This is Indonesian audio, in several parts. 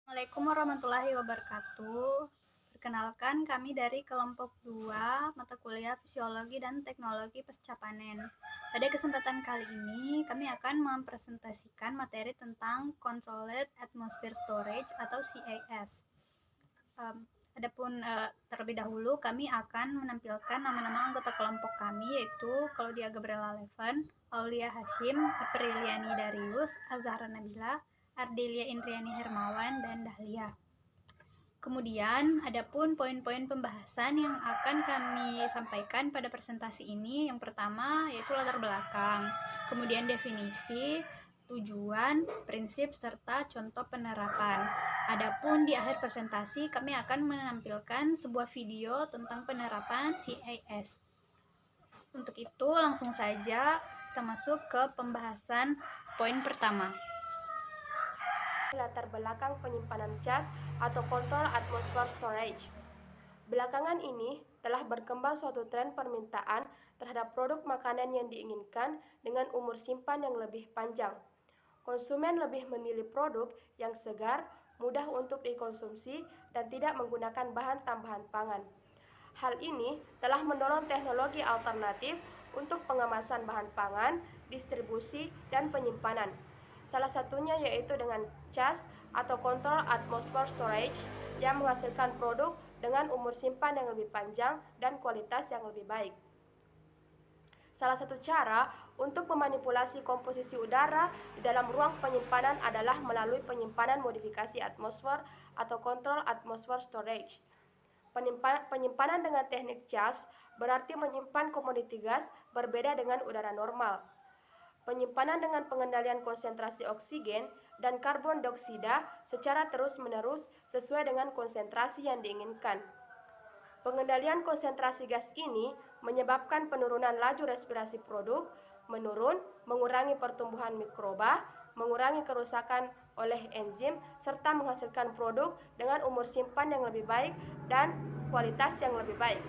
Assalamualaikum warahmatullahi wabarakatuh. Perkenalkan, kami dari kelompok 2 mata kuliah Fisiologi dan Teknologi Pasca Panen. Pada kesempatan kali ini, kami akan mempresentasikan materi tentang Controlled Atmosphere Storage atau CAS. Terlebih dahulu kami akan menampilkan nama-nama anggota kelompok kami, yaitu Claudia Gabriela Leven, Aulia Hashim, Apriliani Darius, Azhara Nabila, Ardelia Indriani Hermawan, dan Dahlia. Kemudian, adapun poin-poin pembahasan yang akan kami sampaikan pada presentasi ini, yang pertama yaitu latar belakang, kemudian definisi, tujuan, prinsip, serta contoh penerapan. Adapun di akhir presentasi, kami akan menampilkan sebuah video tentang penerapan CAS. Untuk itu, langsung saja kita masuk ke pembahasan poin pertama. Latar belakang penyimpanan cas atau Controlled Atmosphere Storage. Belakangan ini telah berkembang suatu tren permintaan terhadap produk makanan yang diinginkan dengan umur simpan yang lebih panjang. Konsumen lebih memilih produk yang segar, mudah untuk dikonsumsi, dan tidak menggunakan bahan tambahan pangan. Hal ini telah mendorong teknologi alternatif untuk pengemasan bahan pangan, distribusi, dan penyimpanan. Salah satunya yaitu dengan CAS atau Controlled Atmosphere Storage yang menghasilkan produk dengan umur simpan yang lebih panjang dan kualitas yang lebih baik. Salah satu cara untuk memanipulasi komposisi udara di dalam ruang penyimpanan adalah melalui penyimpanan modifikasi atmosfer atau Controlled Atmosphere Storage. Penyimpanan dengan teknik CAS berarti menyimpan komoditi gas berbeda dengan udara normal. Penyimpanan dengan pengendalian konsentrasi oksigen dan karbon dioksida secara terus-menerus sesuai dengan konsentrasi yang diinginkan. Pengendalian konsentrasi gas ini menyebabkan penurunan laju respirasi produk, mengurangi pertumbuhan mikroba, mengurangi kerusakan oleh enzim, serta menghasilkan produk dengan umur simpan yang lebih baik dan kualitas yang lebih baik.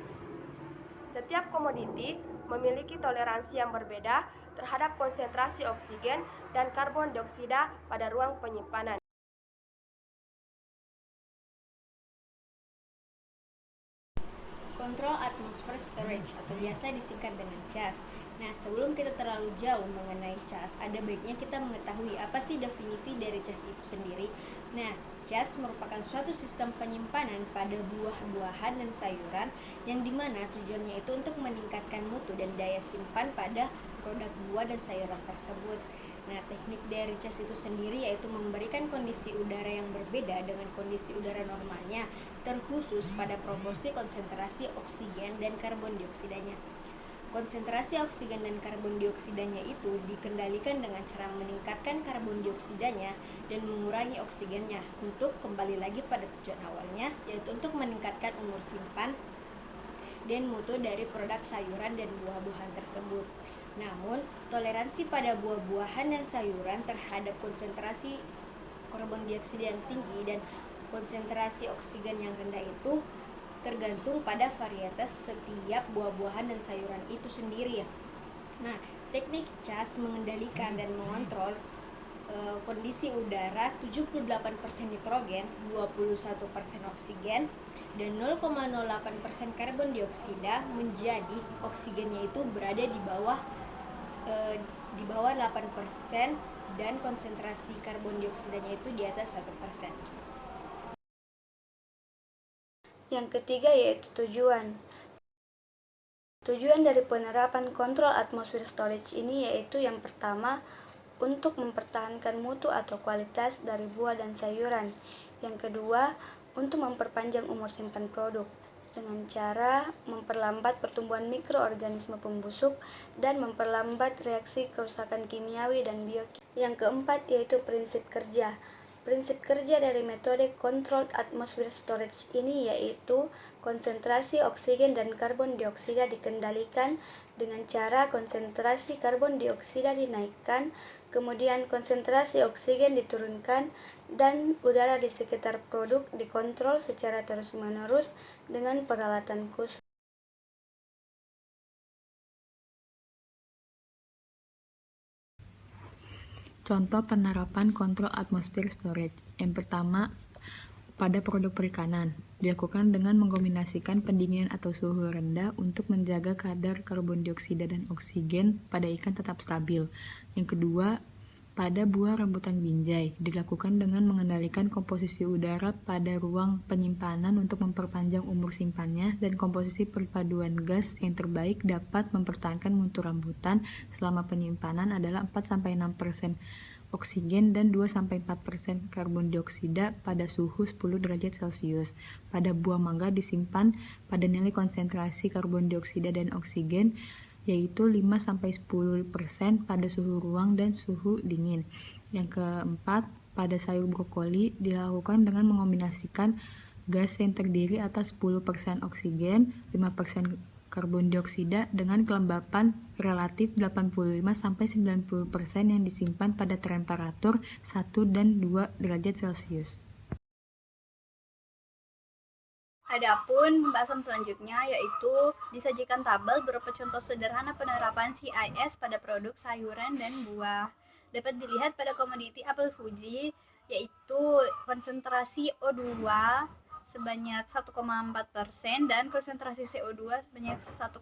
Setiap komoditi memiliki toleransi yang berbeda terhadap konsentrasi oksigen dan karbon dioksida pada ruang penyimpanan. Control Atmosphere Storage atau biasa disingkat dengan CAS. Nah, sebelum kita terlalu jauh mengenai CAS, ada baiknya kita mengetahui apa sih definisi dari CAS itu sendiri. Nah, CAS merupakan suatu sistem penyimpanan pada buah-buahan dan sayuran yang dimana tujuannya itu untuk meningkatkan mutu dan daya simpan pada produk buah dan sayuran tersebut. Nah, teknik dari CAS itu sendiri yaitu memberikan kondisi udara yang berbeda dengan kondisi udara normalnya, terkhusus pada proporsi konsentrasi oksigen dan karbon dioksidanya. Konsentrasi oksigen dan karbon dioksidanya itu dikendalikan dengan cara meningkatkan karbon dioksidanya dan mengurangi oksigennya untuk kembali lagi pada tujuan awalnya, yaitu untuk meningkatkan umur simpan dan mutu dari produk sayuran dan buah-buahan tersebut. Namun, toleransi pada buah-buahan dan sayuran terhadap konsentrasi karbon dioksida yang tinggi dan konsentrasi oksigen yang rendah itu tergantung pada varietas setiap buah-buahan dan sayuran itu sendiri ya. Nah, teknik CAS mengendalikan dan mengontrol kondisi udara 78% nitrogen, 21% oksigen, dan 0,08% karbon dioksida menjadi oksigennya itu berada di bawah 8% dan konsentrasi karbon dioksidanya itu di atas 1%. Yang ketiga yaitu tujuan. Tujuan dari penerapan kontrol atmosfer storage ini yaitu yang pertama, untuk mempertahankan mutu atau kualitas dari buah dan sayuran. Yang kedua, untuk memperpanjang umur simpan produk dengan cara memperlambat pertumbuhan mikroorganisme pembusuk dan memperlambat reaksi kerusakan kimiawi dan biokimia. Yang keempat yaitu prinsip kerja. Prinsip kerja dari metode Controlled Atmosphere Storage ini yaitu konsentrasi oksigen dan karbon dioksida dikendalikan dengan cara konsentrasi karbon dioksida dinaikkan, kemudian konsentrasi oksigen diturunkan, dan udara di sekitar produk dikontrol secara terus-menerus dengan peralatan khusus. Contoh penerapan kontrol atmosfer storage. Yang pertama, Pada produk perikanan, dilakukan dengan mengkombinasikan pendinginan atau suhu rendah untuk menjaga kadar karbon dioksida dan oksigen pada ikan tetap stabil. Yang kedua, pada buah rambutan binjai, dilakukan dengan mengendalikan komposisi udara pada ruang penyimpanan untuk memperpanjang umur simpannya, dan komposisi perpaduan gas yang terbaik dapat mempertahankan mutu rambutan selama penyimpanan adalah 4-6% oksigen dan 2-4% karbon dioksida pada suhu 10 derajat Celcius. Pada buah mangga disimpan pada nilai konsentrasi karbon dioksida dan oksigen yaitu 5-10% pada suhu ruang dan suhu dingin. Yang keempat, pada sayur brokoli dilakukan dengan mengombinasikan gas yang terdiri atas 10% oksigen, 5% karbon dioksida dengan kelembapan relatif 85-90% yang disimpan pada temperatur 1 dan 2 derajat Celcius. Adapun pembahasan selanjutnya yaitu disajikan tabel berupa contoh sederhana penerapan CIS pada produk sayuran dan buah. Dapat dilihat pada komoditi apel Fuji yaitu konsentrasi O2 sebanyak 1,4% dan konsentrasi CO2 sebanyak 1,0%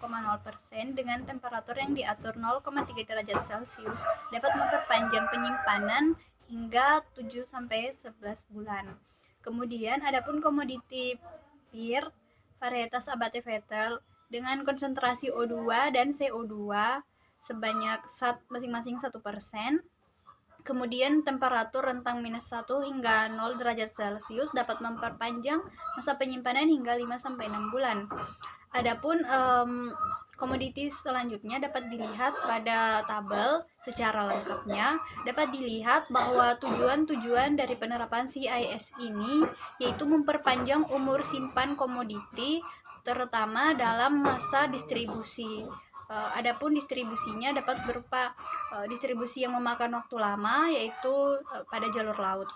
dengan temperatur yang diatur 0,3 derajat Celcius dapat memperpanjang penyimpanan hingga 7-11 bulan. Kemudian adapun komoditi pir varietas Abate Vettel dengan konsentrasi O2 dan CO2 sebanyak masing-masing 1%. Kemudian temperatur rentang -1 hingga 0 derajat Celcius dapat memperpanjang masa penyimpanan hingga 5-6 bulan. Adapun komoditi selanjutnya dapat dilihat pada tabel secara lengkapnya. Dapat dilihat bahwa tujuan dari penerapan CIS ini yaitu memperpanjang umur simpan komoditi terutama dalam masa distribusi. Adapun distribusinya dapat berupa distribusi yang memakan waktu lama yaitu pada jalur laut.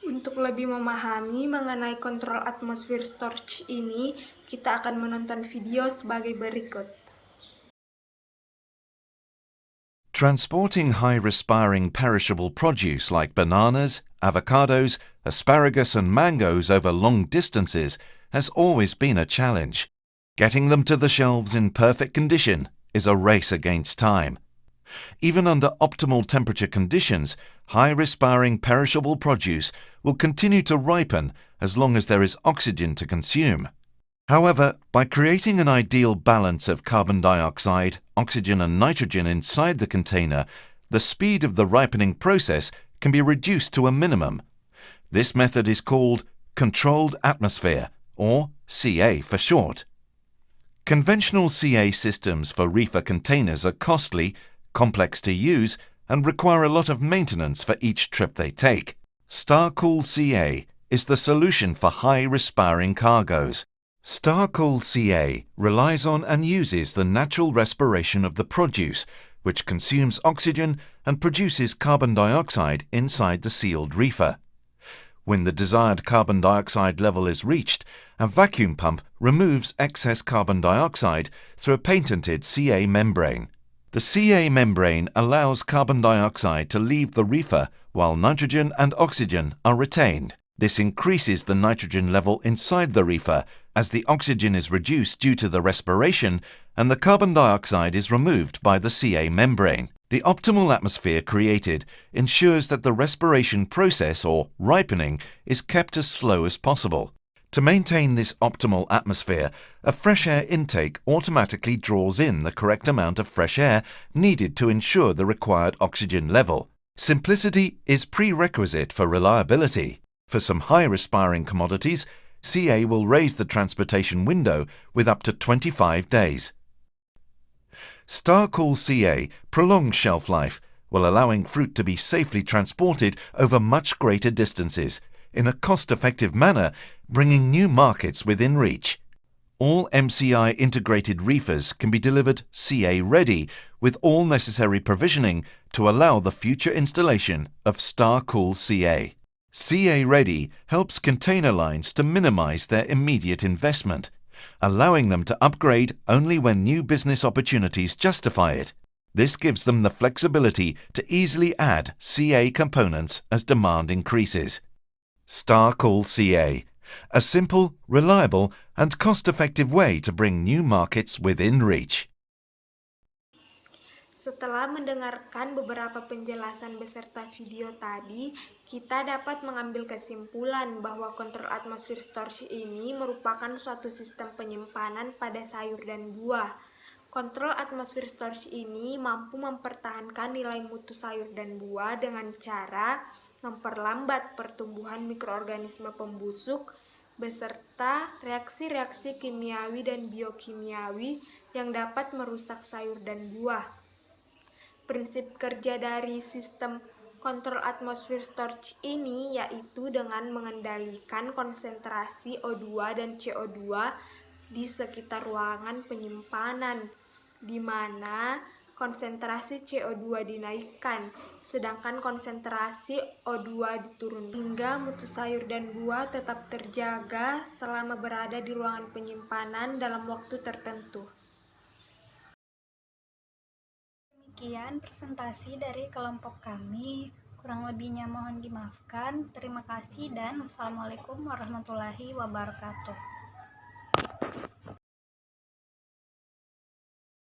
Untuk lebih memahami mengenai kontrol atmosfer storage ini, kita akan menonton video sebagai berikut. Transporting high-respiring perishable produce like bananas, avocados, asparagus and mangoes over long distances has always been a challenge. Getting them to the shelves in perfect condition is a race against time. Even under optimal temperature conditions, high-respiring perishable produce will continue to ripen as long as there is oxygen to consume. However, by creating an ideal balance of carbon dioxide, oxygen and nitrogen inside the container, the speed of the ripening process can be reduced to a minimum. This method is called controlled atmosphere, or CA for short. Conventional CA systems for reefer containers are costly, complex to use, and require a lot of maintenance for each trip they take. StarCool CA is the solution for high-respiring cargoes. StarCool CA relies on and uses the natural respiration of the produce, which consumes oxygen and produces carbon dioxide inside the sealed reefer. When the desired carbon dioxide level is reached, a vacuum pump removes excess carbon dioxide through a patented CA membrane. The CA membrane allows carbon dioxide to leave the reefer while nitrogen and oxygen are retained. This increases the nitrogen level inside the reefer as the oxygen is reduced due to the respiration and the carbon dioxide is removed by the CA membrane. The optimal atmosphere created ensures that the respiration process, or ripening, is kept as slow as possible. To maintain this optimal atmosphere, a fresh air intake automatically draws in the correct amount of fresh air needed to ensure the required oxygen level. Simplicity is prerequisite for reliability. For some high-respiring commodities, CA will raise the transportation window with up to 25 days. StarCool CA prolongs shelf life while allowing fruit to be safely transported over much greater distances in a cost-effective manner, bringing new markets within reach. All MCI integrated reefers can be delivered CA ready with all necessary provisioning to allow the future installation of StarCool CA. CA ready helps container lines to minimize their immediate investment, allowing them to upgrade only when new business opportunities justify it. This gives them the flexibility to easily add CA components as demand increases. StarCall CA, a simple, reliable, and cost-effective way to bring new markets within reach. Setelah mendengarkan beberapa penjelasan beserta video tadi, kita dapat mengambil kesimpulan bahwa kontrol atmosfer storage ini merupakan suatu sistem penyimpanan pada sayur dan buah. Kontrol atmosfer storage ini mampu mempertahankan nilai mutu sayur dan buah dengan cara memperlambat pertumbuhan mikroorganisme pembusuk beserta reaksi-reaksi kimiawi dan biokimiawi yang dapat merusak sayur dan buah. Prinsip kerja dari sistem kontrol atmosfer storage ini yaitu dengan mengendalikan konsentrasi O2 dan CO2 di sekitar ruangan penyimpanan, di mana konsentrasi CO2 dinaikkan, sedangkan konsentrasi O2 diturunkan, hingga mutu sayur dan buah tetap terjaga selama berada di ruangan penyimpanan dalam waktu tertentu. Demikian presentasi dari kelompok kami. Kurang lebihnya mohon dimaafkan. Terima kasih dan wassalamualaikum warahmatullahi wabarakatuh.